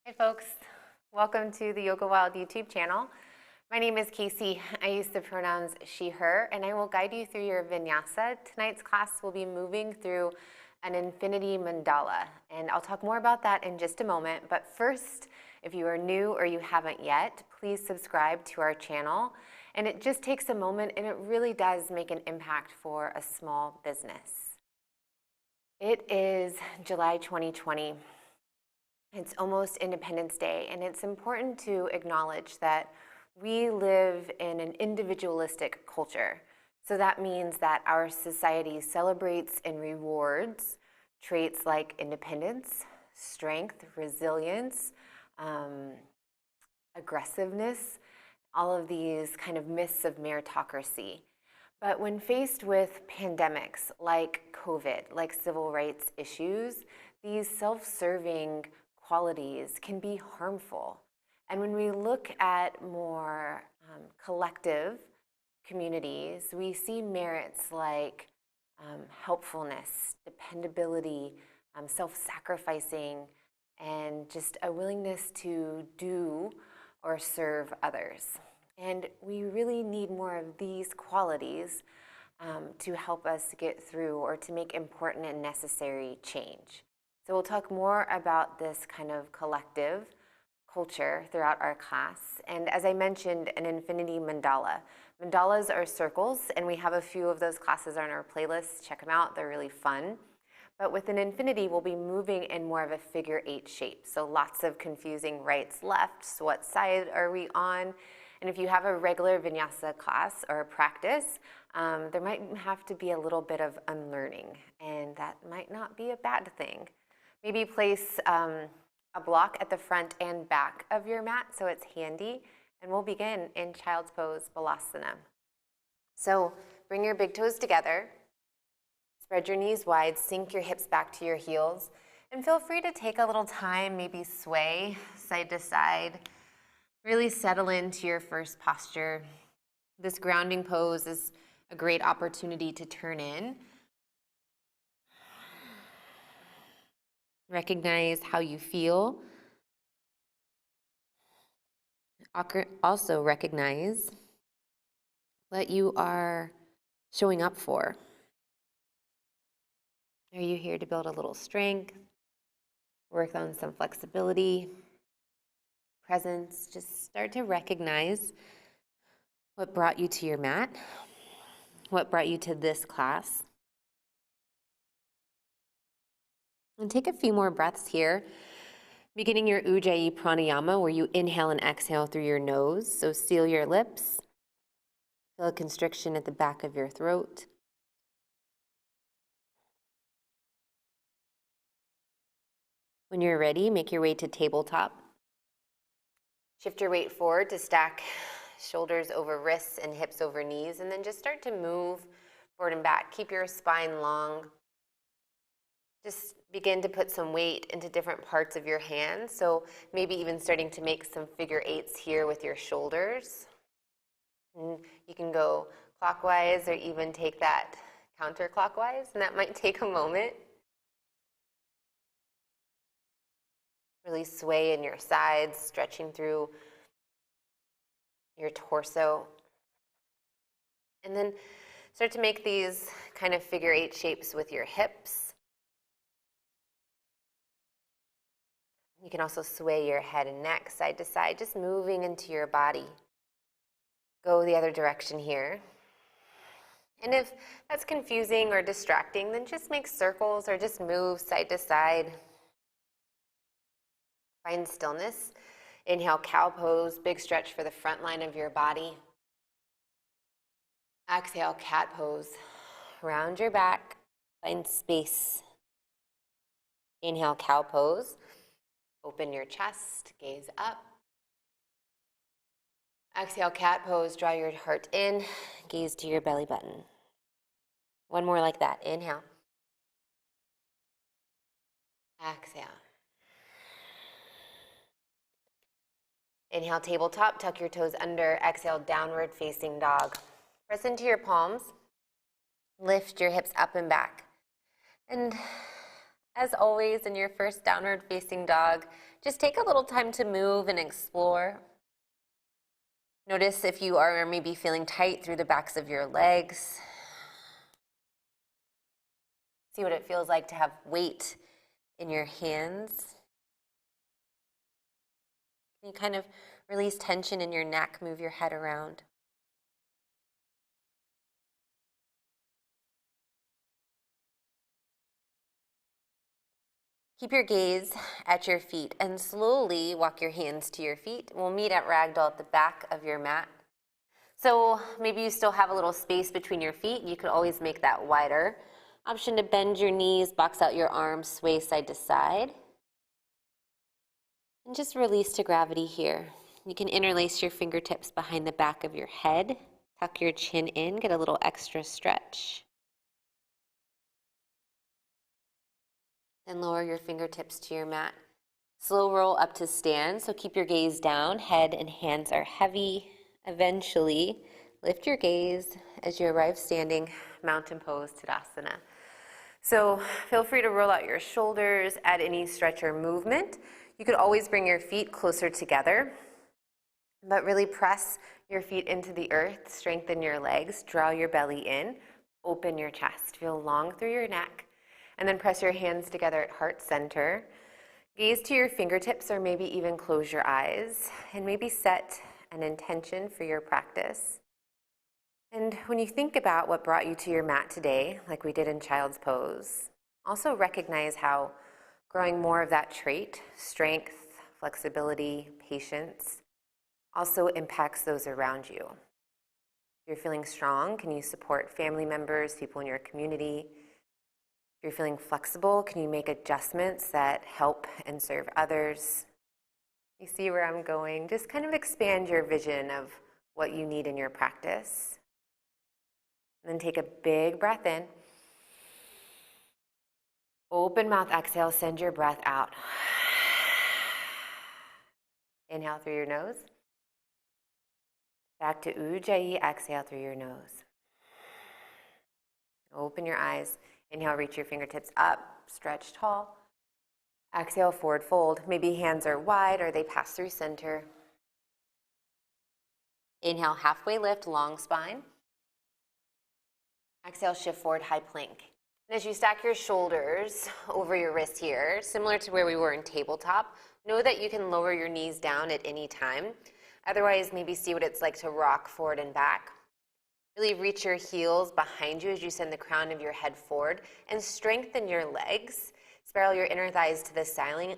Hey folks, welcome to the Yoga Wild YouTube channel. My name is Casey. I use the pronouns she, her, and I will guide you through your Vinyasa. Tonight's class will be moving through an infinity mandala, and I'll talk more about that in just a moment. But first, if you are new or you haven't yet, please subscribe to our channel. And it just takes a moment, and it really does make an impact for a small business. It is July 2020. It's almost Independence Day, and it's important to acknowledge that we live in an individualistic culture. So that means that our society celebrates and rewards traits like independence, strength, resilience, aggressiveness, all of these kind of myths of meritocracy. But when faced with pandemics like COVID, like civil rights issues, these self-serving qualities can be harmful. And when we look at more collective communities, we see merits like helpfulness, dependability, self-sacrificing, and just a willingness to do or serve others. And we really need more of these qualities to help us get through or to make important and necessary change. So we'll talk more about this kind of collective culture throughout our class. And as I mentioned, an infinity mandala. Mandalas are circles, and we have a few of those classes on our playlist. Check them out, they're really fun. But with an infinity, we'll be moving in more of a figure 8 shape. So lots of confusing rights, lefts, what side are we on? And if you have a regular Vinyasa class or practice, there might have to be a little bit of unlearning, and that might not be a bad thing. Maybe place a block at the front and back of your mat so it's handy, and we'll begin in Child's Pose, Balasana. So bring your big toes together, spread your knees wide, sink your hips back to your heels, and feel free to take a little time, maybe sway side to side. Really settle into your first posture. This grounding pose is a great opportunity to turn in. Recognize how you feel. Also recognize what you are showing up for. Are you here to build a little strength, work on some flexibility, presence? Just start to recognize what brought you to your mat, what brought you to this class. And take a few more breaths here, beginning your Ujjayi Pranayama, where you inhale and exhale through your nose. So seal your lips, feel a constriction at the back of your throat. When you're ready, make your way to tabletop. Shift your weight forward to stack shoulders over wrists and hips over knees, and then just start to move forward and back. Keep your spine long. Just begin to put some weight into different parts of your hands. So maybe even starting to make some figure 8s here with your shoulders. And you can go clockwise or even take that counterclockwise, and that might take a moment. Really sway in your sides, stretching through your torso. And then start to make these kind of figure 8 shapes with your hips. You can also sway your head and neck side to side, just moving into your body. Go the other direction here. And if that's confusing or distracting, then just make circles or just move side to side. Find stillness. Inhale, cow pose, big stretch for the front line of your body. Exhale, cat pose. Round your back, find space. Inhale, cow pose. Open your chest, gaze up. Exhale, cat pose, draw your heart in, gaze to your belly button. One more like that. Inhale. Exhale. Inhale, tabletop, tuck your toes under. Exhale, downward facing dog. Press into your palms. Lift your hips up and back. And As always, in your first downward facing dog, just take a little time to move and explore. Notice if you are maybe feeling tight through the backs of your legs. See what it feels like to have weight in your hands. Can you kind of release tension in your neck, move your head around? Keep your gaze at your feet and slowly walk your hands to your feet. We'll meet at ragdoll at the back of your mat. So maybe you still have a little space between your feet. You could always make that wider. Option to bend your knees, box out your arms, sway side to side. And just release to gravity here. You can interlace your fingertips behind the back of your head. Tuck your chin in, get a little extra stretch. Then lower your fingertips to your mat. Slow roll up to stand, so keep your gaze down. Head and hands are heavy. Eventually, lift your gaze as you arrive standing, mountain pose, Tadasana. So feel free to roll out your shoulders, add any stretch or movement. You could always bring your feet closer together, but really press your feet into the earth, strengthen your legs, draw your belly in, open your chest, feel long through your neck. And then press your hands together at heart center. Gaze to your fingertips or maybe even close your eyes and maybe set an intention for your practice. And when you think about what brought you to your mat today, like we did in Child's Pose, also recognize how growing more of that trait, strength, flexibility, patience, also impacts those around you. If you're feeling strong, can you support family members, people in your community? If you're feeling flexible, can you make adjustments that help and serve others? You see where I'm going? Just kind of expand your vision of what you need in your practice. And then take a big breath in. Open mouth, exhale, send your breath out. Inhale through your nose. Back to Ujjayi, exhale through your nose. Open your eyes. Inhale, reach your fingertips up, stretch tall. Exhale, forward fold. Maybe hands are wide or they pass through center. Inhale, halfway lift, long spine. Exhale, shift forward, high plank. And as you stack your shoulders over your wrists here, similar to where we were in tabletop, know that you can lower your knees down at any time. Otherwise, maybe see what it's like to rock forward and back. Really reach your heels behind you as you send the crown of your head forward and strengthen your legs. Spiral your inner thighs to the ceiling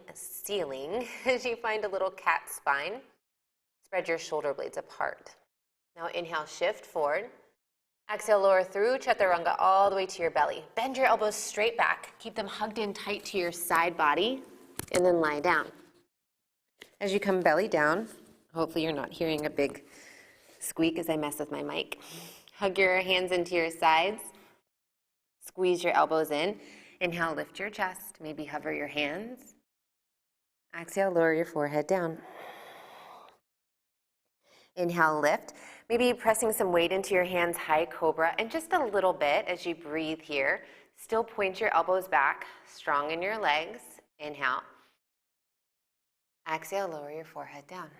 as you find a little cat spine. Spread your shoulder blades apart. Now inhale, shift forward. Exhale, lower through chaturanga all the way to your belly. Bend your elbows straight back. Keep them hugged in tight to your side body and then lie down. As you come belly down, hopefully you're not hearing a big squeak as I mess with my mic. Hug your hands into your sides. Squeeze your elbows in. Inhale, lift your chest. Maybe hover your hands. Exhale, lower your forehead down. Inhale, lift. Maybe pressing some weight into your hands, high cobra, and just a little bit as you breathe here. Still point your elbows back, strong in your legs. Inhale. Exhale, lower your forehead down.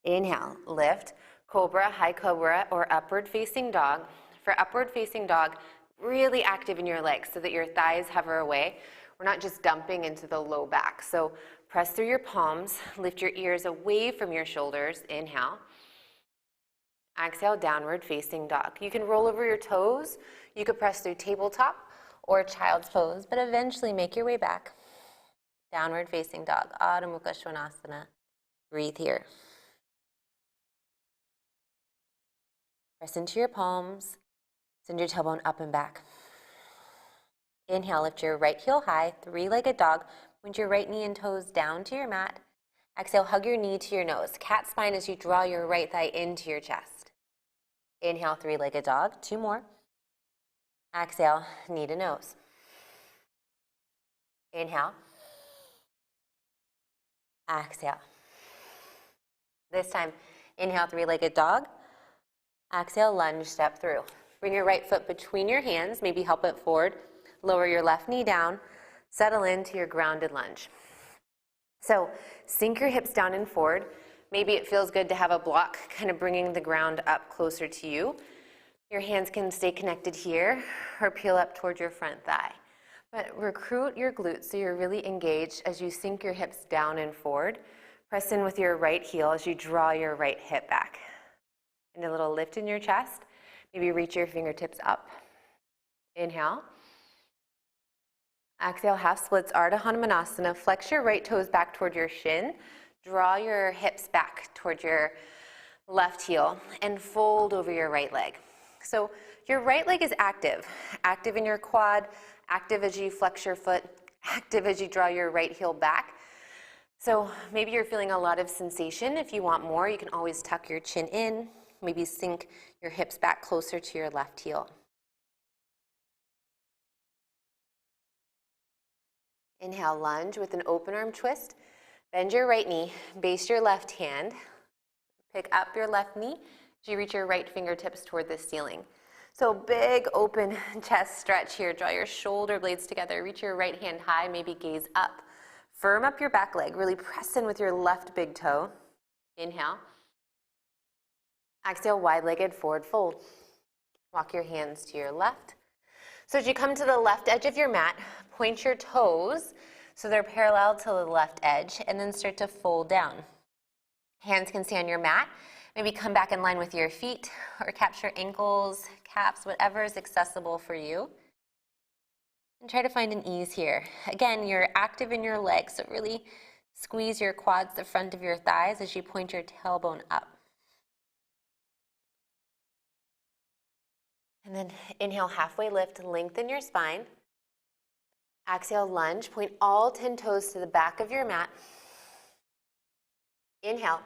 Inhale, lift, cobra, high cobra, or upward facing dog. For upward facing dog, really active in your legs so that your thighs hover away. We're not just dumping into the low back. So press through your palms, lift your ears away from your shoulders. Inhale. Exhale, downward facing dog. You can roll over your toes. You could press through tabletop or Child's Pose, but eventually make your way back. Downward facing dog, Ardha Mukha Svanasana. Breathe here. Press into your palms. Send your tailbone up and back. Inhale, lift your right heel high, three-legged dog. Point your right knee and toes down to your mat. Exhale, hug your knee to your nose. Cat spine as you draw your right thigh into your chest. Inhale, three-legged dog. Two more. Exhale, knee to nose. Inhale. Exhale. This time, inhale, three-legged dog. Exhale, lunge, step through. Bring your right foot between your hands, maybe help it forward. Lower your left knee down. Settle into your grounded lunge. So sink your hips down and forward. Maybe it feels good to have a block kind of bringing the ground up closer to you. Your hands can stay connected here or peel up toward your front thigh. But recruit your glutes so you're really engaged as you sink your hips down and forward. Press in with your right heel as you draw your right hip back. And a little lift in your chest. Maybe reach your fingertips up. Inhale. Exhale, half splits, Ardha Hanumanasana. Flex your right toes back toward your shin. Draw your hips back toward your left heel and fold over your right leg. So your right leg is active. Active in your quad, active as you flex your foot, active as you draw your right heel back. So maybe you're feeling a lot of sensation. If you want more, you can always tuck your chin in. Maybe sink your hips back closer to your left heel. Inhale, lunge with an open arm twist. Bend your right knee, base your left hand. Pick up your left knee as you reach your right fingertips toward the ceiling. So big open chest stretch here. Draw your shoulder blades together. Reach your right hand high, maybe gaze up. Firm up your back leg. Really press in with your left big toe. Inhale. Exhale, wide-legged forward fold. Walk your hands to your left. So as you come to the left edge of your mat, point your toes so they're parallel to the left edge, and then start to fold down. Hands can stay on your mat. Maybe come back in line with your feet or capture ankles, calves, whatever is accessible for you. And try to find an ease here. Again, you're active in your legs, so really squeeze your quads, the front of your thighs as you point your tailbone up. And then inhale, halfway lift, lengthen your spine. Exhale, lunge, point all 10 toes to the back of your mat. Inhale,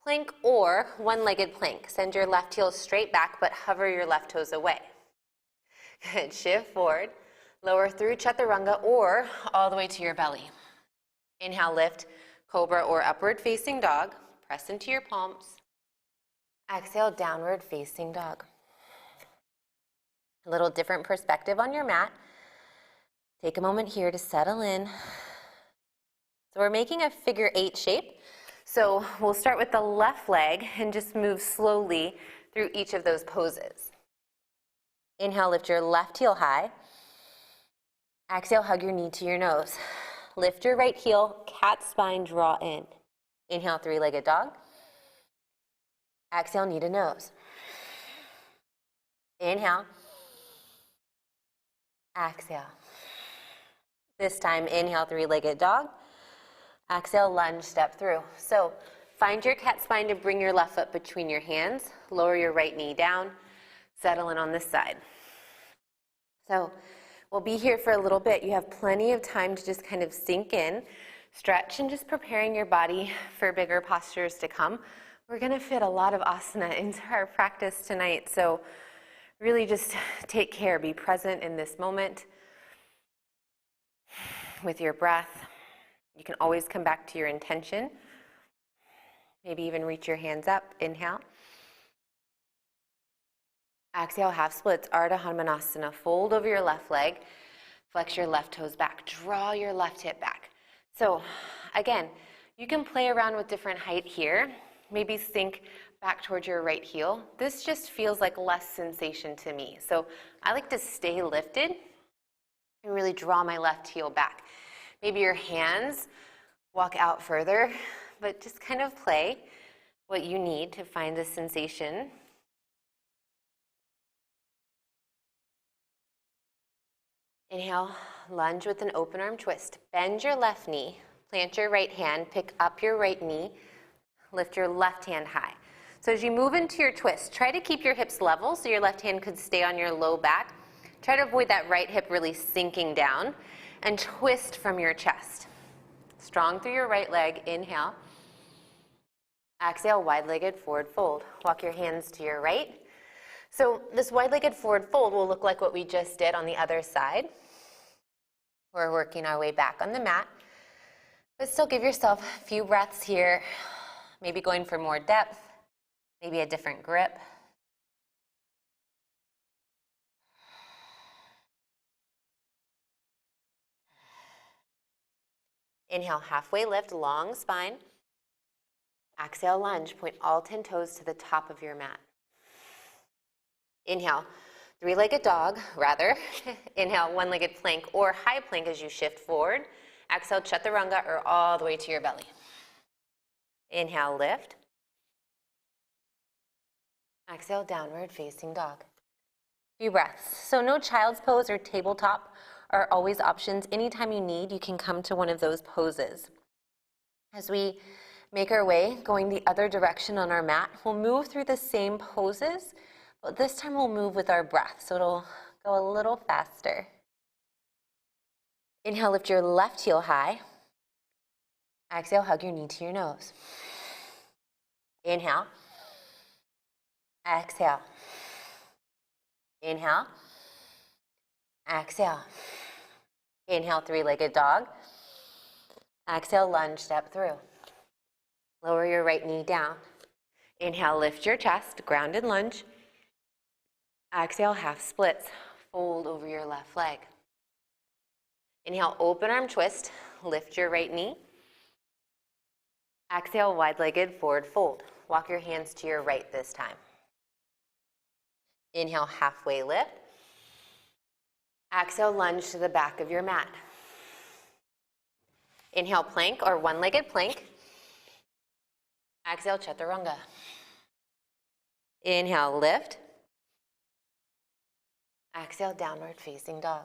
plank or one-legged plank. Send your left heel straight back, but hover your left toes away. Good, shift forward. Lower through chaturanga or all the way to your belly. Inhale, lift, cobra or upward facing dog. Press into your palms. Exhale, downward facing dog. A little different perspective on your mat. Take a moment here to settle in. So we're making a figure 8 shape. So we'll start with the left leg and just move slowly through each of those poses. Inhale, lift your left heel high. Exhale, hug your knee to your nose. Lift your right heel, cat spine, draw in. Inhale, three-legged dog. Exhale, knee to nose. Inhale. Exhale. This time, inhale, three-legged dog. Exhale, lunge, step through. So find your cat spine to bring your left foot between your hands. Lower your right knee down. Settle in on this side. So we'll be here for a little bit. You have plenty of time to just kind of sink in, stretch, and just preparing your body for bigger postures to come. We're going to fit a lot of asana into our practice tonight. So really just take care. Be present in this moment with your breath. You can always come back to your intention. Maybe even reach your hands up. Inhale. Exhale, half splits, Ardha Hanumanasana. Fold over your left leg. Flex your left toes back. Draw your left hip back. So again, you can play around with different height here. Maybe sink back towards your right heel. This just feels like less sensation to me. So I like to stay lifted and really draw my left heel back. Maybe your hands walk out further, but just kind of play what you need to find the sensation. Inhale, lunge with an open arm twist. Bend your left knee, plant your right hand, pick up your right knee, lift your left hand high. So as you move into your twist, try to keep your hips level so your left hand could stay on your low back. Try to avoid that right hip really sinking down and twist from your chest. Strong through your right leg, inhale. Exhale, wide-legged forward fold. Walk your hands to your right. So this wide-legged forward fold will look like what we just did on the other side. We're working our way back on the mat, but still give yourself a few breaths here, maybe going for more depth, maybe a different grip. Inhale, halfway lift, long spine. Exhale, lunge. Point all 10 toes to the top of your mat. Inhale, three-legged dog, rather. Inhale, one-legged plank or high plank as you shift forward. Exhale, chaturanga or all the way to your belly. Inhale, lift. Exhale, downward facing dog. Few breaths. So no child's pose or tabletop are always options. Anytime you need, you can come to one of those poses. As we make our way, going the other direction on our mat, we'll move through the same poses, but this time we'll move with our breath, so it'll go a little faster. Inhale, lift your left heel high. Exhale, hug your knee to your nose. Inhale. Exhale. Inhale. Exhale. Inhale, three-legged dog. Exhale, lunge, step through. Lower your right knee down. Inhale, lift your chest, grounded lunge. Exhale, half splits, fold over your left leg. Inhale, open arm twist, lift your right knee. Exhale, wide-legged forward fold. Walk your hands to your right this time. Inhale, halfway lift. Exhale, lunge to the back of your mat. Inhale, plank or one-legged plank. Exhale, chaturanga. Inhale, lift. Exhale, downward facing dog.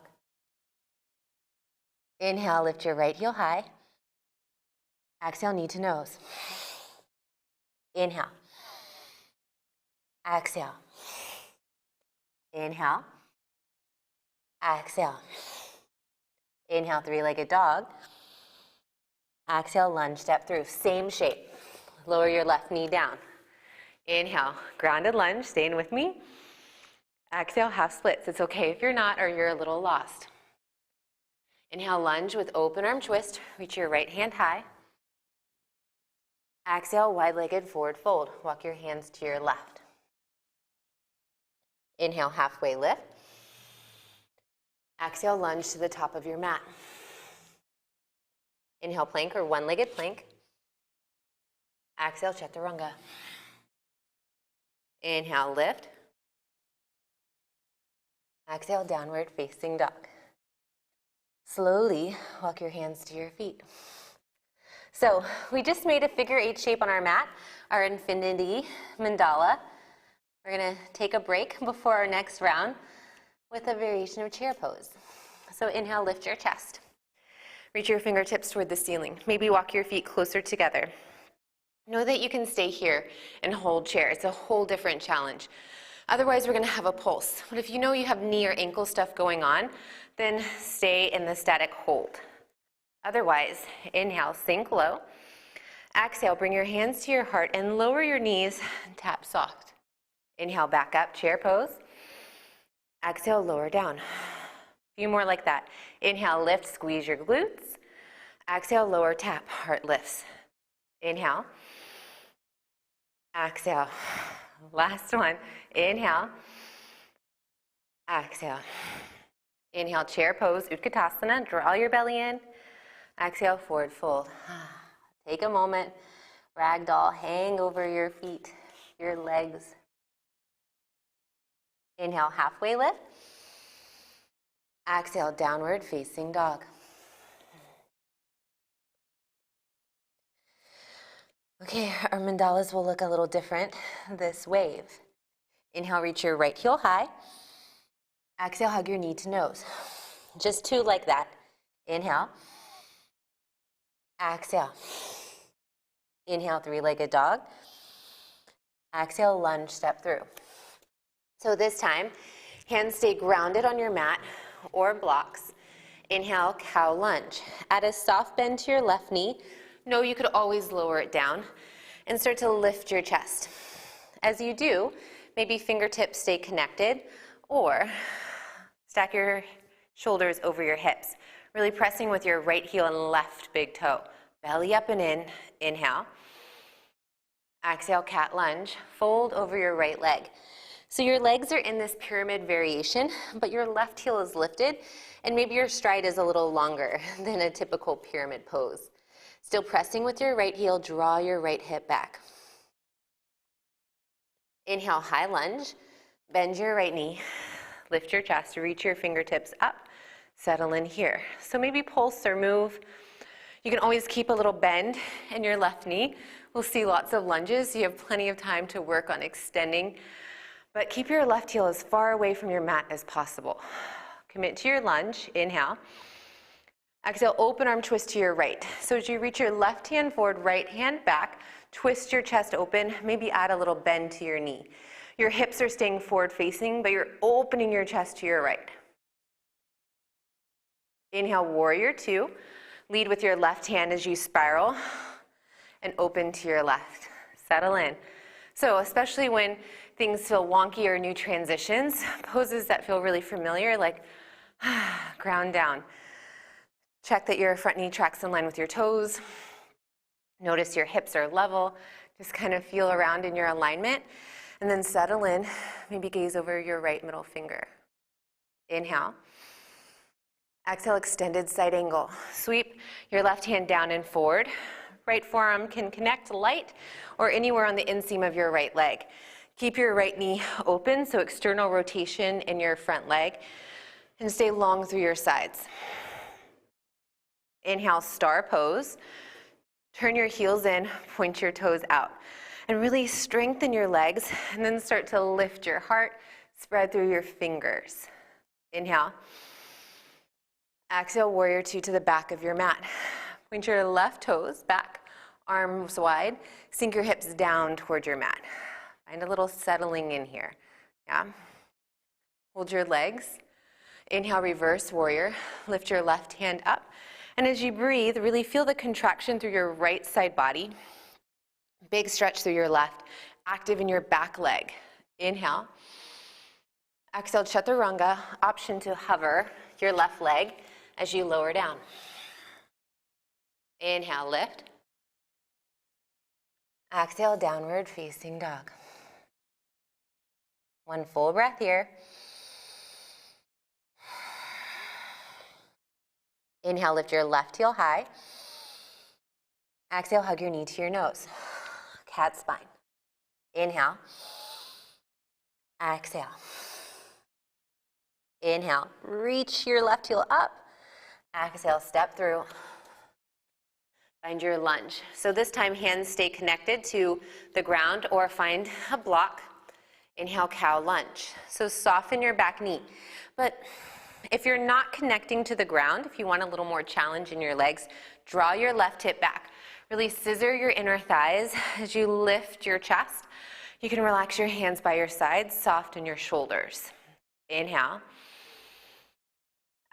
Inhale, lift your right heel high. Exhale, knee to nose. Inhale. Exhale. Inhale. Exhale. Inhale, three-legged dog. Exhale, lunge, step through. Same shape. Lower your left knee down. Inhale, grounded lunge, staying with me. Exhale, half splits. It's okay if you're not or you're a little lost. Inhale, lunge with open arm twist. Reach your right hand high. Exhale, wide-legged forward fold. Walk your hands to your left. Inhale, halfway lift. Exhale, lunge to the top of your mat. Inhale, plank or one-legged plank. Exhale, chaturanga. Inhale, lift. Exhale, downward facing dog. Slowly walk your hands to your feet. So we just made a figure 8 shape on our mat, our infinity mandala. We're going to take a break before our next round with a variation of chair pose. So inhale, lift your chest. Reach your fingertips toward the ceiling. Maybe walk your feet closer together. Know that you can stay here and hold chair. It's a whole different challenge. Otherwise, we're going to have a pulse. But if you know you have knee or ankle stuff going on, then stay in the static hold. Otherwise, inhale, sink low. Exhale, bring your hands to your heart and lower your knees and tap soft. Inhale, back up, chair pose. Exhale, lower down. A few more like that. Inhale, lift, squeeze your glutes. Exhale, lower, tap, heart lifts. Inhale. Exhale. Last one. Inhale. Exhale. Inhale, chair pose, Utkatasana. Draw your belly in. Exhale, forward fold. Take a moment. Ragdoll, hang over your feet, your legs. Inhale, halfway lift. Exhale, downward facing dog. Okay, our mandalas will look a little different this wave. Inhale, reach your right heel high. Exhale, hug your knee to nose. Just 2 like that. Inhale. Exhale. Inhale, three-legged dog. Exhale, lunge, step through. So this time, hands stay grounded on your mat or blocks. Inhale, cow lunge. Add a soft bend to your left knee. No, you could always lower it down and start to lift your chest. As you do, maybe fingertips stay connected or stack your shoulders over your hips, really pressing with your right heel and left big toe. Belly up and in, inhale. Exhale, cat lunge, fold over your right leg. So your legs are in this pyramid variation, but your left heel is lifted, and maybe your stride is a little longer than a typical pyramid pose. Still pressing with your right heel, draw your right hip back. Inhale, high lunge. Bend your right knee. Lift your chest, reach your fingertips up. Settle in here. So maybe pulse or move. You can always keep a little bend in your left knee. We'll see lots of lunges, so you have plenty of time to work on extending. But keep your left heel as far away from your mat as possible. Commit to your lunge. Inhale. Exhale, open arm twist to your right. So as you reach your left hand forward, right hand back, twist your chest open, maybe add a little bend to your knee. Your hips are staying forward facing, but you're opening your chest to your right. Inhale, warrior two. Lead with your left hand as you spiral and open to your left. Settle in. So especially when things feel wonky or new transitions, poses that feel really familiar, like ground down. Check that your front knee tracks in line with your toes. Notice your hips are level. Just kind of feel around in your alignment. And then settle in. Maybe gaze over your right middle finger. Inhale. Exhale, extended side angle. Sweep your left hand down and forward. Right forearm can connect light or anywhere on the inseam of your right leg. Keep your right knee open, so external rotation in your front leg. And stay long through your sides. Inhale, star pose. Turn your heels in, point your toes out. And really strengthen your legs, and then start to lift your heart, spread through your fingers. Inhale. Exhale, warrior two to the back of your mat. Point your left toes back, arms wide. Sink your hips down toward your mat. Find a little settling in here. Yeah. Hold your legs. Inhale, reverse warrior. Lift your left hand up. And as you breathe, really feel the contraction through your right side body. Big stretch through your left. Active in your back leg. Inhale. Exhale, chaturanga. Option to hover your left leg as you lower down. Inhale, lift. Exhale, downward facing dog. One full breath here. Inhale, lift your left heel high. Exhale, hug your knee to your nose. Cat spine. Inhale. Exhale. Inhale, reach your left heel up. Exhale, step through. Find your lunge. So this time, hands stay connected to the ground or find a block. Inhale, cow lunge. So soften your back knee. But if you're not connecting to the ground, if you want a little more challenge in your legs, draw your left hip back. Really scissor your inner thighs as you lift your chest. You can relax your hands by your sides, soften your shoulders. Inhale.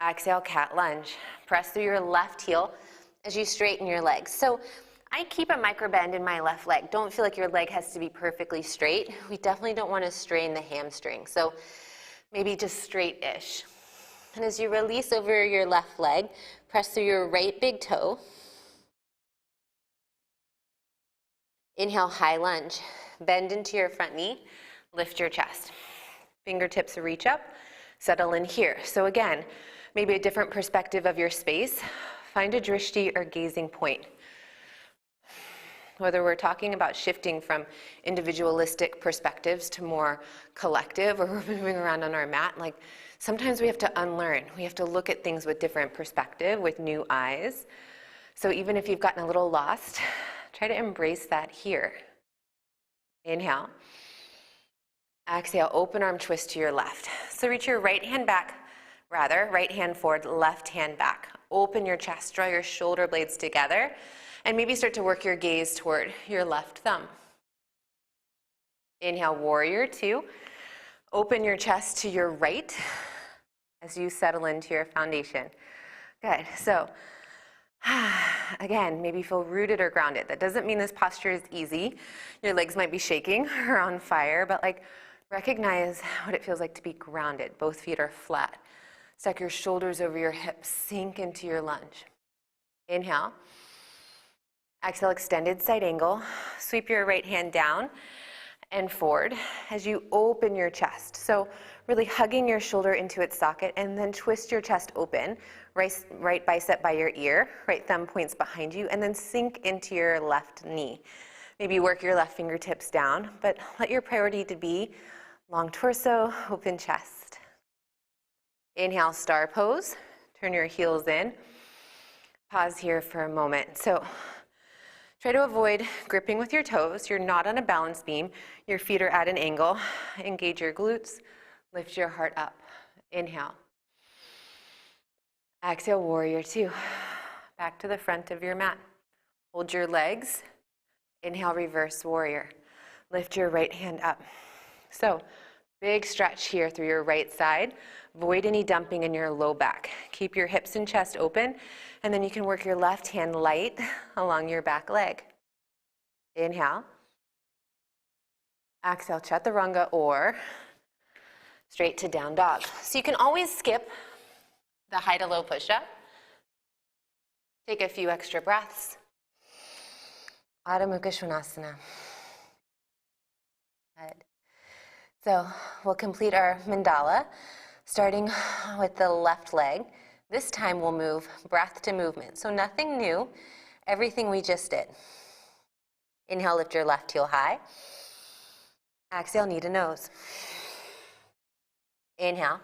Exhale, cat lunge. Press through your left heel as you straighten your legs. So I keep a micro bend in my left leg. Don't feel like your leg has to be perfectly straight. We definitely don't want to strain the hamstring. So maybe just straight-ish. And as you release over your left leg, press through your right big toe. Inhale, high lunge. Bend into your front knee. Lift your chest. Fingertips reach up. Settle in here. So again, maybe a different perspective of your space. Find a drishti or gazing point. Whether we're talking about shifting from individualistic perspectives to more collective, or we're moving around on our mat, like sometimes we have to unlearn. We have to look at things with different perspective, with new eyes. So even if you've gotten a little lost, try to embrace that here. Inhale. Exhale, open arm twist to your left. So reach your right hand back, right hand forward, left hand back. Open your chest, draw your shoulder blades together, and maybe start to work your gaze toward your left thumb. Inhale, warrior two. Open your chest to your right as you settle into your foundation. Good. So again, maybe feel rooted or grounded. That doesn't mean this posture is easy. Your legs might be shaking or on fire, but like recognize what it feels like to be grounded. Both feet are flat. Stack your shoulders over your hips. Sink into your lunge. Inhale. Exhale, extended side angle. Sweep your right hand down and forward as you open your chest. So really hugging your shoulder into its socket, and then twist your chest open. Right bicep by your ear, right thumb points behind you, and then sink into your left knee. Maybe work your left fingertips down, but let your priority to be long torso, open chest. Inhale, star pose. Turn your heels in. Pause here for a moment. So try to avoid gripping with your toes. You're not on a balance beam. Your feet are at an angle. Engage your glutes. Lift your heart up. Inhale. Exhale, warrior two. Back to the front of your mat. Hold your legs. Inhale, reverse warrior. Lift your right hand up. So, big stretch here through your right side. Avoid any dumping in your low back. Keep your hips and chest open, and then you can work your left hand light along your back leg. Inhale. Exhale, chaturanga or straight to down dog. So you can always skip the high to low push-up. Take a few extra breaths. Ardha Mukha Svanasana. Good. So we'll complete our mandala, starting with the left leg. This time we'll move breath to movement. So nothing new, everything we just did. Inhale, lift your left heel high. Exhale, knee to nose. Inhale.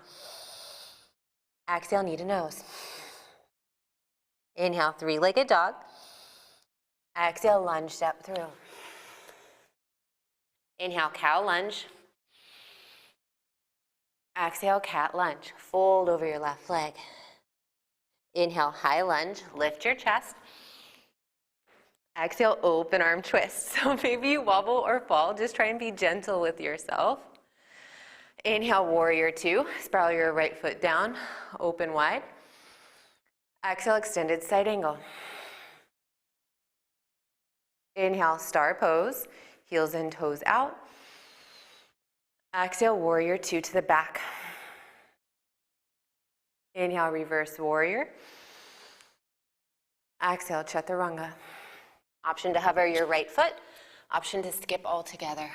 Exhale, knee to nose. Inhale, three-legged dog. Exhale, lunge, step through. Inhale, cow lunge. Exhale, cat lunge. Fold over your left leg. Inhale, high lunge. Lift your chest. Exhale, open arm twist. So maybe you wobble or fall. Just try and be gentle with yourself. Inhale, warrior two. Spiral your right foot down. Open wide. Exhale, extended side angle. Inhale, star pose. Heels and toes out. Exhale, warrior two to the back. Inhale, reverse warrior. Exhale, chaturanga. Option to hover your right foot. Option to skip altogether.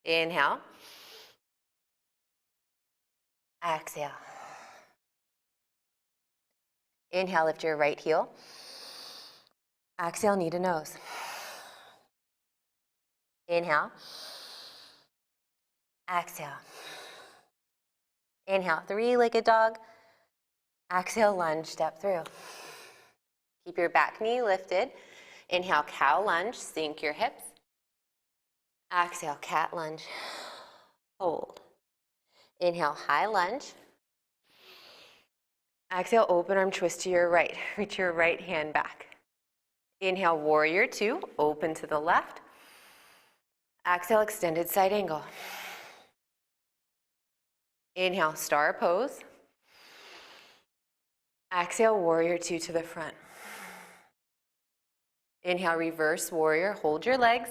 Inhale. Exhale. Inhale, lift your right heel. Exhale, knee to nose. Inhale. Exhale. Inhale, three-legged dog. Exhale, lunge, step through. Keep your back knee lifted. Inhale, cow lunge, sink your hips. Exhale, cat lunge. Hold. Inhale, high lunge. Exhale, open arm twist to your right. Reach your right hand back. Inhale, warrior two, open to the left. Exhale, extended side angle. Inhale, star pose. Exhale, warrior two to the front. Inhale, reverse warrior. Hold your legs.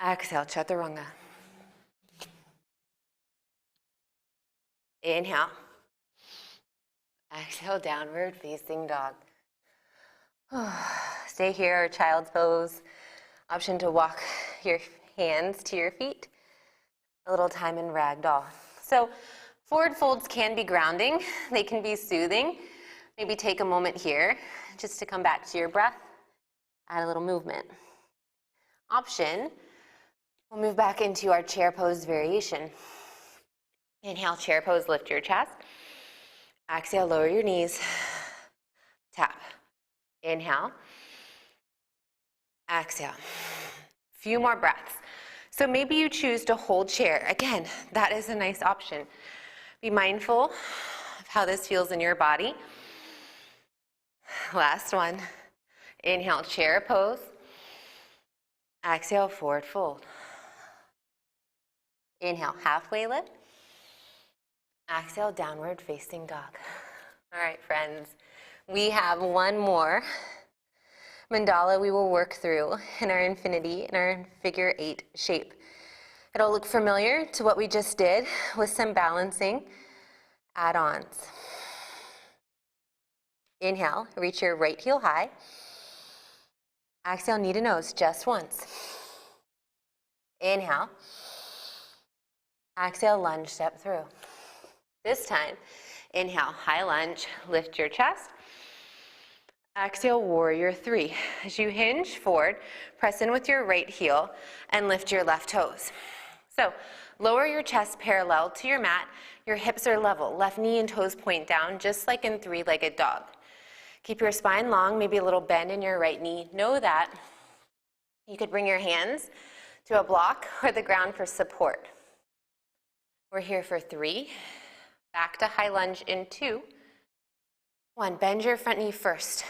Exhale, chaturanga. Inhale. Exhale, downward facing dog. Stay here, child's pose. Option to walk your hands to your feet. A little time in ragdoll. So forward folds can be grounding. They can be soothing. Maybe take a moment here just to come back to your breath. Add a little movement. Option, we'll move back into our chair pose variation. Inhale, chair pose, lift your chest. Exhale, lower your knees. Tap. Inhale. Exhale. Few more breaths. So maybe you choose to hold chair. Again, that is a nice option. Be mindful of how this feels in your body. Last one. Inhale, chair pose. Exhale, forward fold. Inhale, halfway lift. Exhale, downward facing dog. All right, friends. We have one more mandala we will work through in our infinity, in our figure 8 shape. It'll look familiar to what we just did with some balancing add-ons. Inhale, reach your right heel high. Exhale, knee to nose just once. Inhale. Exhale, lunge, step through. This time, inhale, high lunge, lift your chest. Exhale, warrior three. As you hinge forward, press in with your right heel and lift your left toes. So lower your chest parallel to your mat. Your hips are level. Left knee and toes point down, just like in three-legged dog. Keep your spine long, maybe a little bend in your right knee. Know that you could bring your hands to a block or the ground for support. We're here for 3. Back to high lunge in 2. 1, bend your front knee first.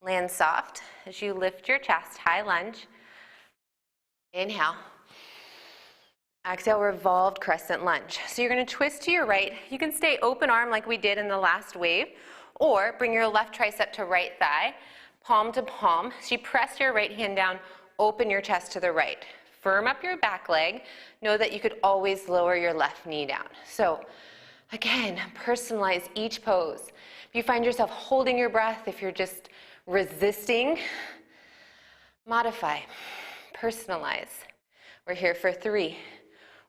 Land soft as you lift your chest, high lunge. Inhale. Exhale, revolved crescent lunge. So you're going to twist to your right. You can stay open arm like we did in the last wave, or bring your left tricep to right thigh, palm to palm. So you press your right hand down, open your chest to the right. Firm up your back leg. Know that you could always lower your left knee down. So again, personalize each pose. If you find yourself holding your breath, if you're just resisting, modify, personalize. We're here for 3.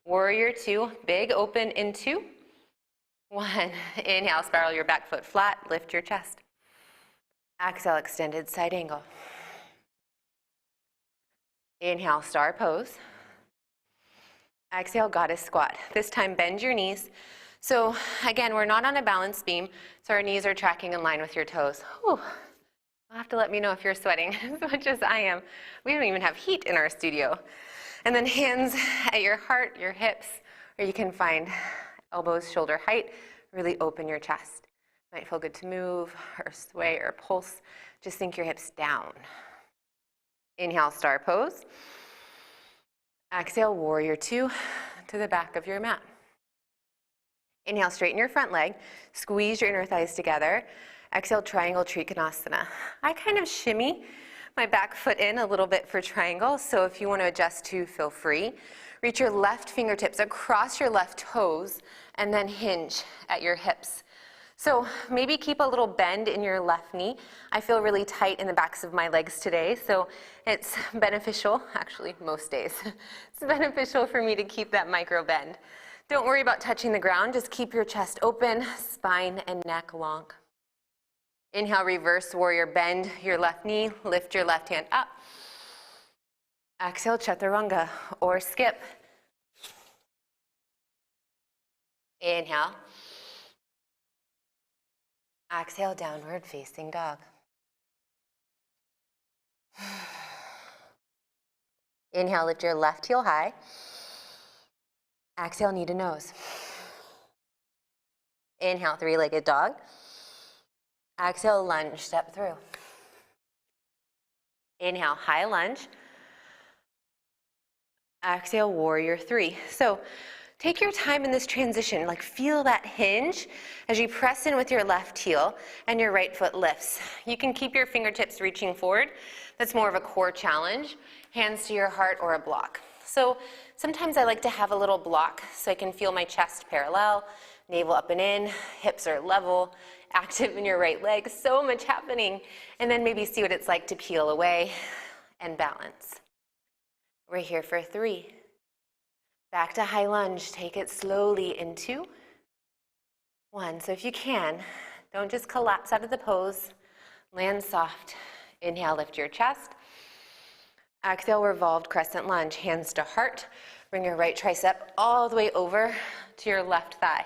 Warrior 2, big open in 2. 1, inhale, spiral your back foot flat, lift your chest. Exhale, extended side angle. Inhale, star pose. Exhale, goddess squat. This time, bend your knees. So again, we're not on a balance beam, so our knees are tracking in line with your toes. Whew. You'll have to let me know if you're sweating as much as I am. We don't even have heat in our studio. And then hands at your heart, your hips, or you can find elbows shoulder height. Really open your chest. Might feel good to move or sway or pulse. Just sink your hips down. Inhale, star pose. Exhale, warrior 2 to the back of your mat. Inhale, straighten your front leg. Squeeze your inner thighs together. Exhale, triangle trikonasana. I kind of shimmy my back foot in a little bit for triangle, so if you want to adjust too, feel free. Reach your left fingertips across your left toes and then hinge at your hips. So maybe keep a little bend in your left knee. I feel really tight in the backs of my legs today, so it's beneficial, actually most days, it's beneficial for me to keep that micro bend. Don't worry about touching the ground, just keep your chest open, spine and neck long. Inhale, reverse warrior, bend your left knee, lift your left hand up. Exhale, chaturanga or skip. Inhale. Exhale, downward facing dog. Inhale, lift your left heel high. Exhale, knee to nose. Inhale, three-legged dog. Exhale, lunge, step through. Inhale, high lunge. Exhale, warrior 3. So take your time in this transition, like feel that hinge as you press in with your left heel and your right foot lifts. You can keep your fingertips reaching forward. That's more of a core challenge. Hands to your heart or a block. So sometimes I like to have a little block so I can feel my chest parallel, navel up and in, hips are level, active in your right leg, so much happening. And then maybe see what it's like to peel away and balance. We're here for 3. Back to high lunge, take it slowly in 2. 1, so if you can, don't just collapse out of the pose, land soft. Inhale, lift your chest. Exhale, revolved crescent lunge, hands to heart. Bring your right tricep all the way over to your left thigh.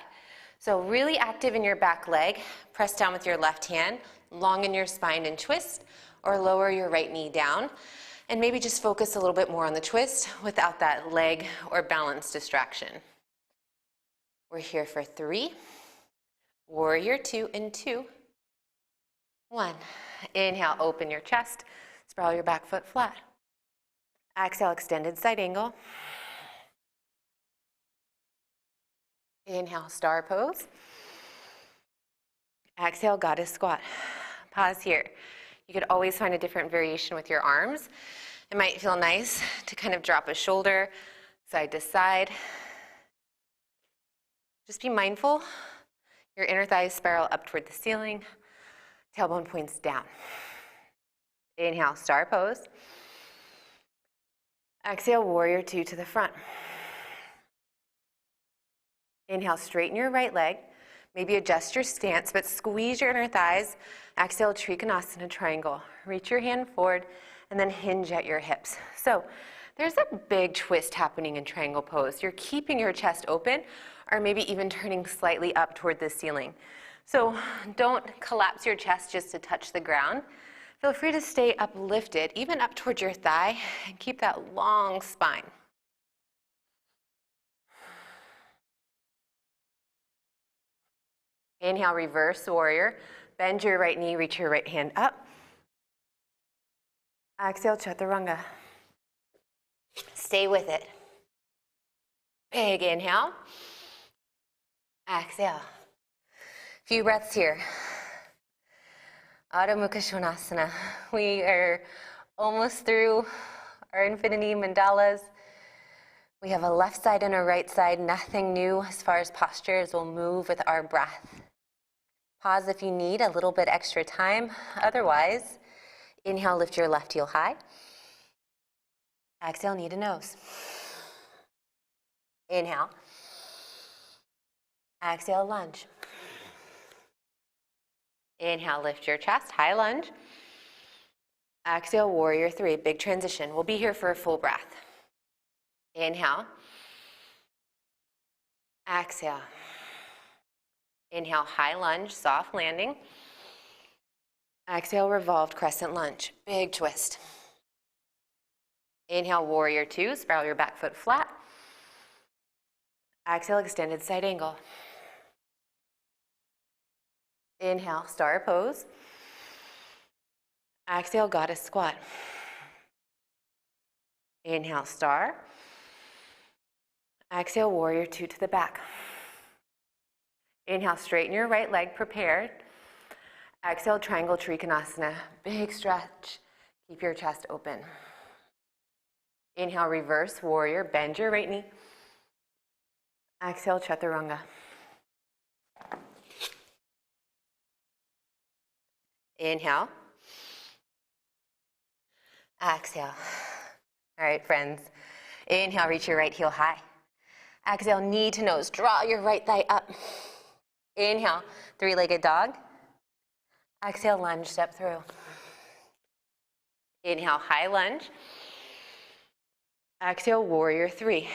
So really active in your back leg. Press down with your left hand, long in your spine and twist, or lower your right knee down. And maybe just focus a little bit more on the twist without that leg or balance distraction. We're here for 3. Warrior 2 in 2. 1. Inhale, open your chest. Sprawl your back foot flat. Exhale, extended side angle. Inhale, star pose. Exhale, goddess squat. Pause here. You could always find a different variation with your arms. It might feel nice to kind of drop a shoulder side to side. Just be mindful. Your inner thighs spiral up toward the ceiling. Tailbone points down. Inhale, star pose. Exhale, warrior 2 to the front. Inhale, straighten your right leg. Maybe adjust your stance, but squeeze your inner thighs. Exhale, Trikonasana triangle. Reach your hand forward and then hinge at your hips. So there's a big twist happening in triangle pose. You're keeping your chest open or maybe even turning slightly up toward the ceiling. So don't collapse your chest just to touch the ground. Feel free to stay uplifted, even up towards your thigh, and keep that long spine. Inhale, reverse warrior. Bend your right knee, reach your right hand up. Exhale, chaturanga. Stay with it. Big inhale. Exhale. Few breaths here. Ardha Mukha Svanasana. We are almost through our infinity mandalas. We have a left side and a right side. Nothing new as far as posture, as we'll move with our breath. Pause if you need a little bit extra time. Otherwise, inhale, lift your left heel high. Exhale, knee to nose. Inhale. Exhale, lunge. Inhale, lift your chest, high lunge. Exhale, warrior three, big transition. We'll be here for a full breath. Inhale. Exhale. Inhale, high lunge, soft landing. Exhale, revolved crescent lunge, big twist. Inhale, warrior two, spiral your back foot flat. Exhale, extended side angle. Inhale, star pose. Exhale, goddess squat. Inhale, star. Exhale, warrior two to the back. Inhale, straighten your right leg, prepared. Exhale, triangle Trikonasana, big stretch. Keep your chest open. Inhale, reverse warrior, bend your right knee. Exhale, chaturanga. Inhale. Exhale. All right, friends. Inhale, reach your right heel high. Exhale, knee to nose. Draw your right thigh up. Inhale, three-legged dog. Exhale, lunge, step through. Inhale, high lunge. Exhale, warrior three.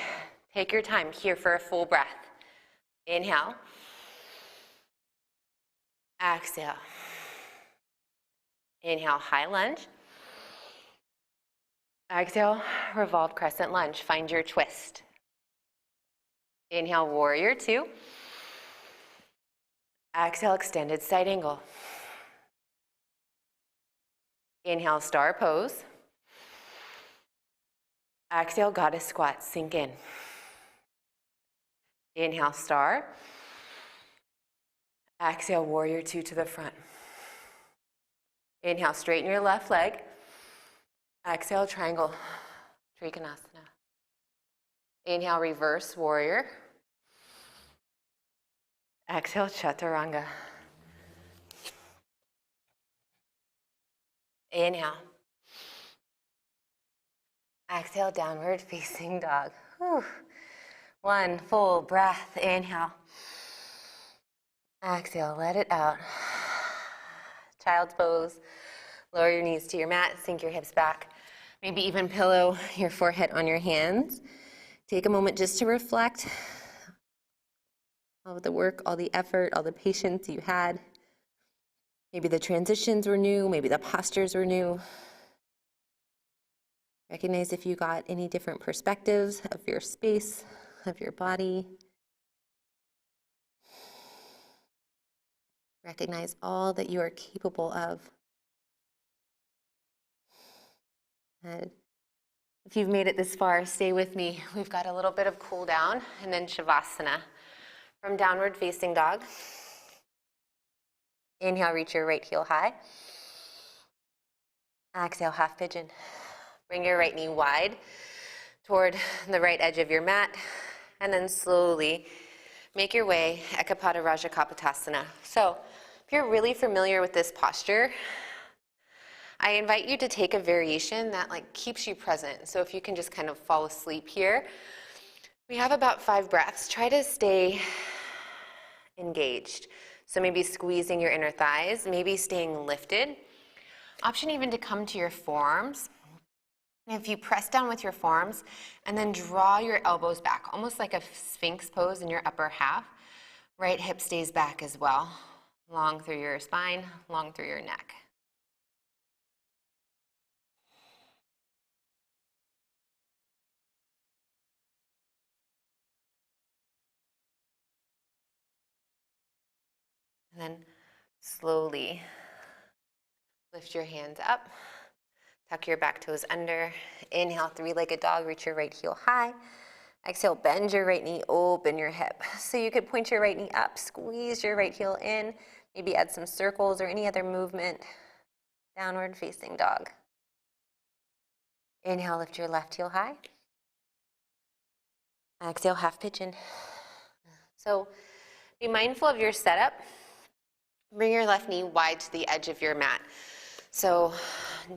Take your time here for a full breath. Inhale. Exhale. Inhale, high lunge. Exhale, revolved crescent lunge. Find your twist. Inhale, warrior two. Exhale, extended side angle. Inhale, star pose. Exhale, goddess squat, sink in. Inhale, star. Exhale, warrior two to the front. Inhale, straighten your left leg. Exhale, triangle Trikonasana. Inhale, reverse warrior. Exhale, chaturanga. Inhale. Exhale, downward facing dog. Whew. One full breath. Inhale. Exhale, let it out. Child's pose. Lower your knees to your mat, sink your hips back. Maybe even pillow your forehead on your hands. Take a moment just to reflect all of the work, all the effort, all the patience you had. Maybe the transitions were new, maybe the postures were new. Recognize if you got any different perspectives of your space, of your body. Recognize all that you are capable of. And if you've made it this far, stay with me. We've got a little bit of cool down and then Shavasana. From downward facing dog. Inhale, reach your right heel high. Exhale, half pigeon. Bring your right knee wide toward the right edge of your mat. And then slowly make your way, Ekapada Raja Kapotasana. So if you're really familiar with this posture, I invite you to take a variation that keeps you present. So if you can just kind of fall asleep here, We have about 5 breaths. Try to stay engaged. So maybe squeezing your inner thighs, maybe staying lifted. Option even to come to your forearms. And if you press down with your forearms and then draw your elbows back, almost like a sphinx pose in your upper half, right hip stays back as well. Long through your spine, long through your neck. And then slowly lift your hands up. Tuck your back toes under. Inhale, three-legged dog, reach your right heel high. Exhale, bend your right knee, open your hip. So you could point your right knee up, squeeze your right heel in, maybe add some circles or any other movement. Downward facing dog. Inhale, lift your left heel high. Exhale, half pigeon. So be mindful of your setup. Bring your left knee wide to the edge of your mat. So,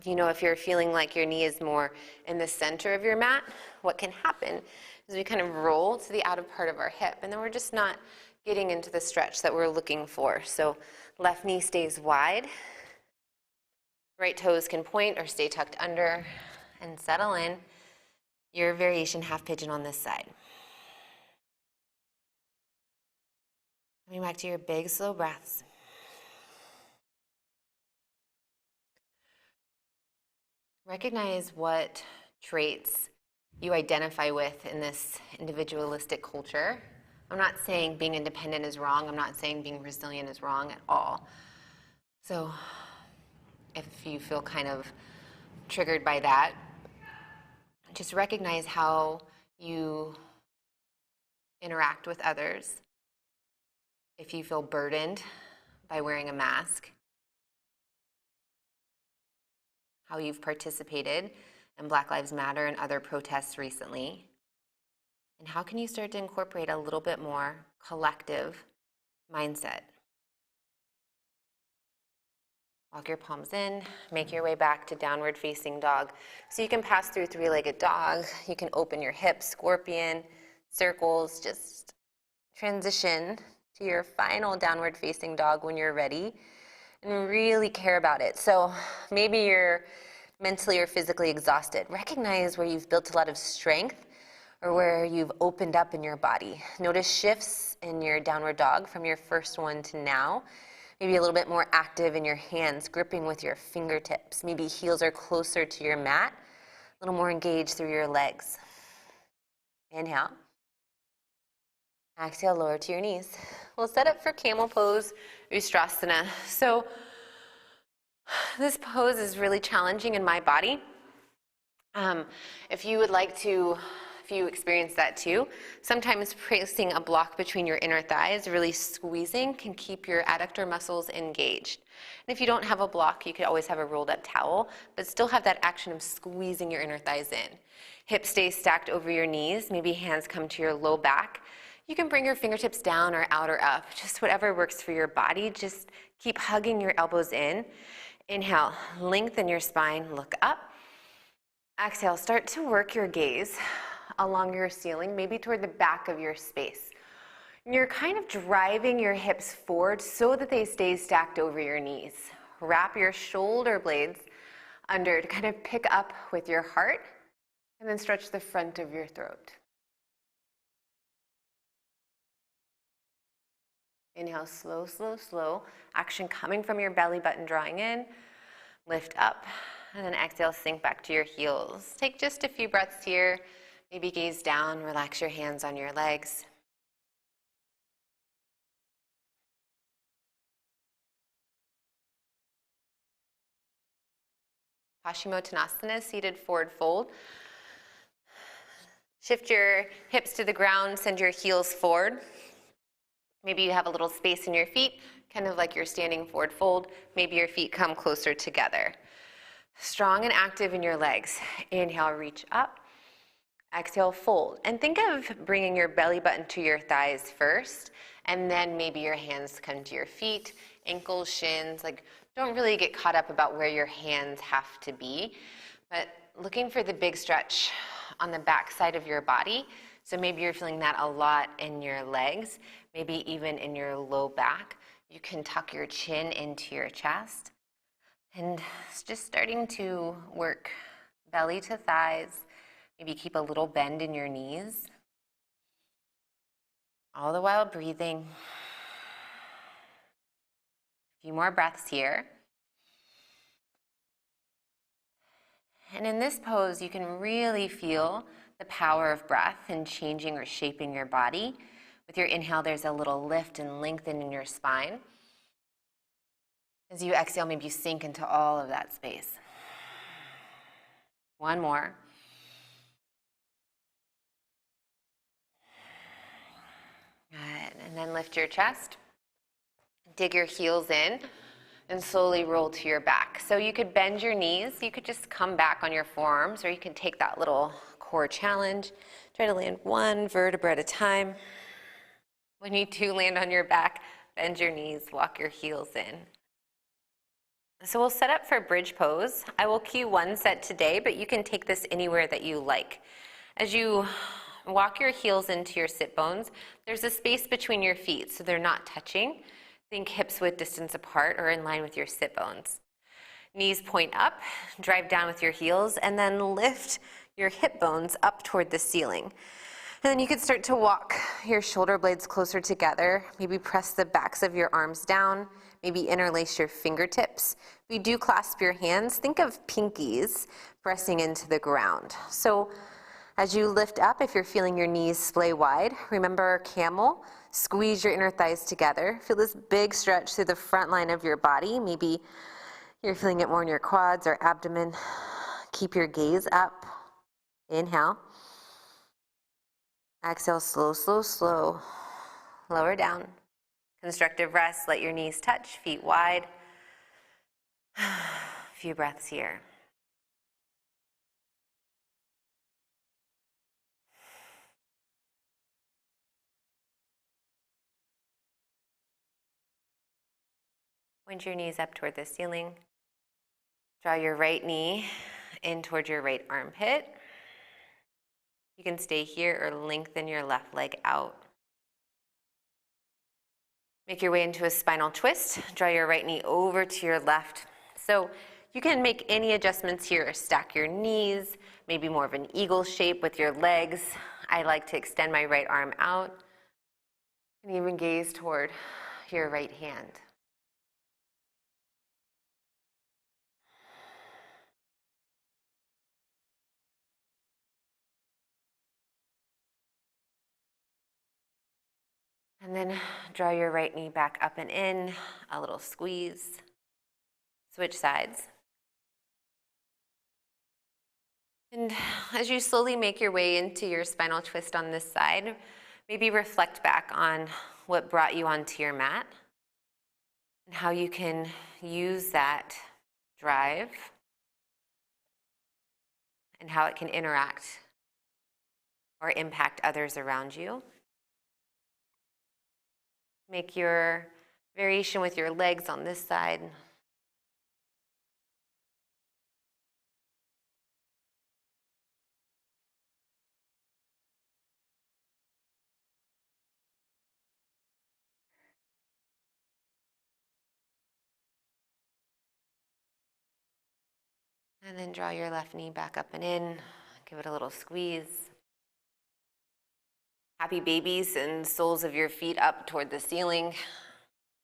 if you're feeling like your knee is more in the center of your mat, what can happen is we kind of roll to the outer part of our hip, and then we're just not getting into the stretch that we're looking for. So left knee stays wide. Right toes can point or stay tucked under, and settle in your variation half pigeon on this side. Coming back to your big, slow breaths. Recognize what traits you identify with in this individualistic culture. I'm not saying being independent is wrong. I'm not saying being resilient is wrong at all. So if you feel kind of triggered by that, just recognize how you interact with others. If you feel burdened by wearing a mask, how you've participated in Black Lives Matter and other protests recently, and how can you start to incorporate a little bit more collective mindset? Walk your palms in, make your way back to downward facing dog. So you can pass through three-legged dog, you can open your hips, scorpion, circles, just transition to your final downward facing dog when you're ready, and really care about it. So maybe you're mentally or physically exhausted. Recognize where you've built a lot of strength or where you've opened up in your body. Notice shifts in your downward dog from your first one to now. Maybe a little bit more active in your hands, gripping with your fingertips. Maybe heels are closer to your mat, a little more engaged through your legs. Inhale. Exhale, lower to your knees. We'll set up for Camel Pose, Ustrasana. So this pose is really challenging in my body. If you would like to, if you experience that too, sometimes placing a block between your inner thighs, really squeezing, can keep your adductor muscles engaged. And if you don't have a block, you could always have a rolled up towel, but still have that action of squeezing your inner thighs in. Hips stay stacked over your knees, maybe hands come to your low back. You can bring your fingertips down or out or up, just whatever works for your body. Just keep hugging your elbows in. Inhale, lengthen your spine, look up. Exhale, start to work your gaze along your ceiling, maybe toward the back of your space. And you're kind of driving your hips forward so that they stay stacked over your knees. Wrap your shoulder blades under to kind of pick up with your heart, and then stretch the front of your throat. Inhale, slow, slow, slow. Action coming from your belly button, drawing in. Lift up, and then exhale, sink back to your heels. Take just a few breaths here. Maybe gaze down, relax your hands on your legs. Paschimottanasana, seated forward fold. Shift your hips to the ground, send your heels forward. Maybe you have a little space in your feet, kind of like you're standing forward fold. Maybe your feet come closer together. Strong and active in your legs. Inhale, reach up. Exhale, fold. And think of bringing your belly button to your thighs first, and then maybe your hands come to your feet, ankles, shins. Like, don't really get caught up about where your hands have to be, but looking for the big stretch on the back side of your body So maybe you're feeling that a lot in your legs, maybe even in your low back. You can tuck your chin into your chest and just starting to work belly to thighs. Maybe keep a little bend in your knees. All the while breathing. A few more breaths here. And in this pose, you can really feel the power of breath in changing or shaping your body. With your inhale, there's a little lift and lengthen in your spine. As you exhale, maybe you sink into all of that space. One more. Good. And then lift your chest. Dig your heels in and slowly roll to your back. So you could bend your knees. You could just come back on your forearms, or you can take that little core challenge. Try to land one vertebra at a time. When you do land on your back, bend your knees, walk your heels in. So we'll set up for bridge pose. I will cue one set today, but you can take this anywhere that you like. As you walk your heels into your sit bones, there's a space between your feet, so they're not touching. Think hips width distance apart or in line with your sit bones. Knees point up, drive down with your heels, and then lift your hip bones up toward the ceiling. And then you could start to walk your shoulder blades closer together. Maybe press the backs of your arms down. Maybe interlace your fingertips. If you do clasp your hands, think of pinkies pressing into the ground. So as you lift up, if you're feeling your knees splay wide, remember camel. Squeeze your inner thighs together. Feel this big stretch through the front line of your body. Maybe you're feeling it more in your quads or abdomen. Keep your gaze up. Inhale. Exhale, slow, slow, slow. Lower down. Constructive rest. Let your knees touch, feet wide. A few breaths here. Point your knees up toward the ceiling. Draw your right knee in toward your right armpit. You can stay here or lengthen your left leg out. Make your way into a spinal twist. Draw your right knee over to your left. So you can make any adjustments here or stack your knees, maybe more of an eagle shape with your legs. I like to extend my right arm out and even gaze toward your right hand. And then draw your right knee back up and in, a little squeeze. Switch sides. And as you slowly make your way into your spinal twist on this side, maybe reflect back on what brought you onto your mat and how you can use that drive and how it can interact or impact others around you. Make your variation with your legs on this side. And then draw your left knee back up and in. Give it a little squeeze. Happy babies and soles of your feet up toward the ceiling.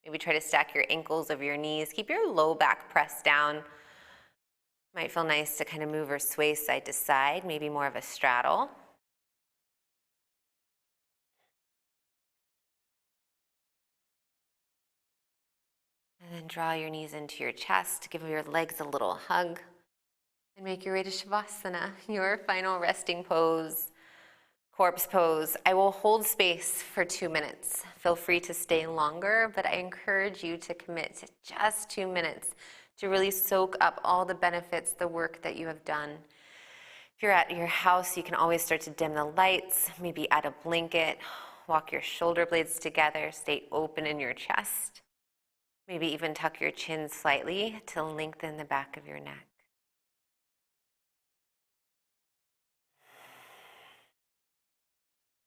Maybe try to stack your ankles over your knees. Keep your low back pressed down. Might feel nice to kind of move or sway side to side, maybe more of a straddle. And then draw your knees into your chest. Give your legs a little hug. And make your way to Shavasana, your final resting pose, corpse pose. I will hold space for 2 minutes. Feel free to stay longer, but I encourage you to commit to just 2 minutes to really soak up all the benefits, the work that you have done. If you're at your house, you can always start to dim the lights, maybe add a blanket, walk your shoulder blades together, stay open in your chest. Maybe even tuck your chin slightly to lengthen the back of your neck.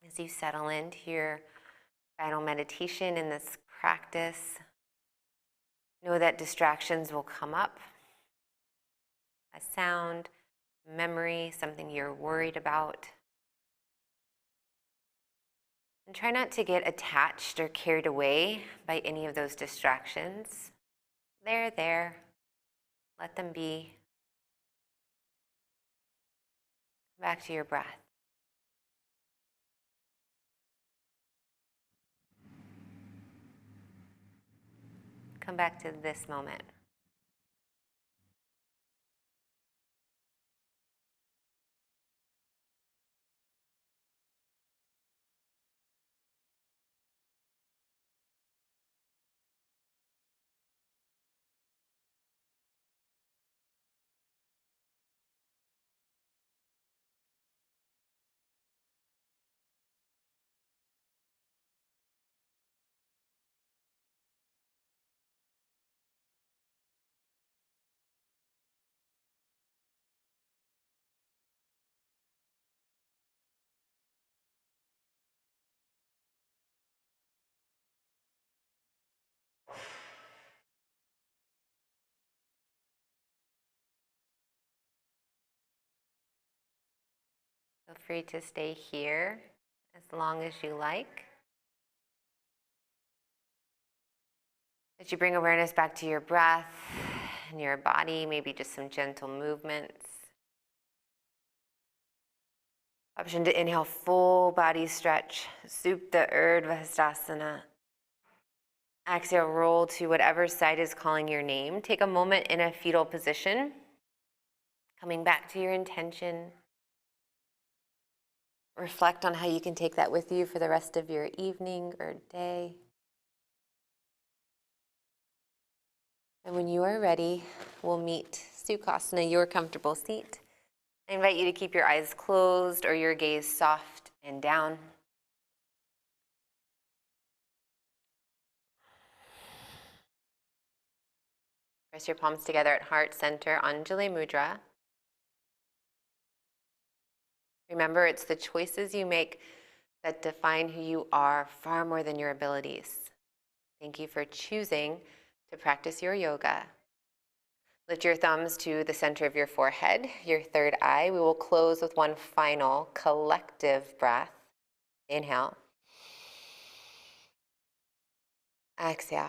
As you settle into your final meditation in this practice, know that distractions will come up. A sound, memory, something you're worried about. And try not to get attached or carried away by any of those distractions. They're there. Let them be. Back to your breath. Come back to this moment. Feel free to stay here as long as you like. As you bring awareness back to your breath and your body, maybe just some gentle movements. Option to inhale, full body stretch. Supta Urdhva Hastasana. Exhale, roll to whatever side is calling your name. Take a moment in a fetal position. Coming back to your intention. Reflect on how you can take that with you for the rest of your evening or day. And when you are ready, we'll meet Sukhasana, your comfortable seat. I invite you to keep your eyes closed or your gaze soft and down. Press your palms together at heart center, Anjali Mudra. Remember, it's the choices you make that define who you are far more than your abilities. Thank you for choosing to practice your yoga. Lift your thumbs to the center of your forehead, your third eye. We will close with one final collective breath. Inhale. Exhale.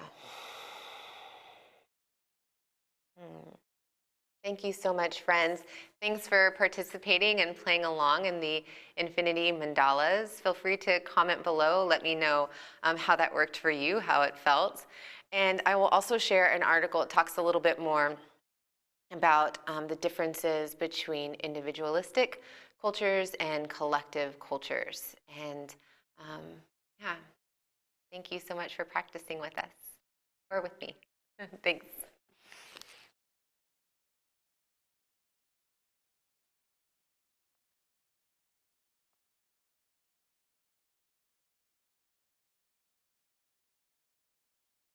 Thank you so much, friends. Thanks for participating and playing along in the Infinity Mandalas. Feel free to comment below. Let me know how that worked for you, how it felt. And I will also share an article. It talks a little bit more about the differences between individualistic cultures and collective cultures. And yeah, thank you so much for practicing with us or with me. Thanks.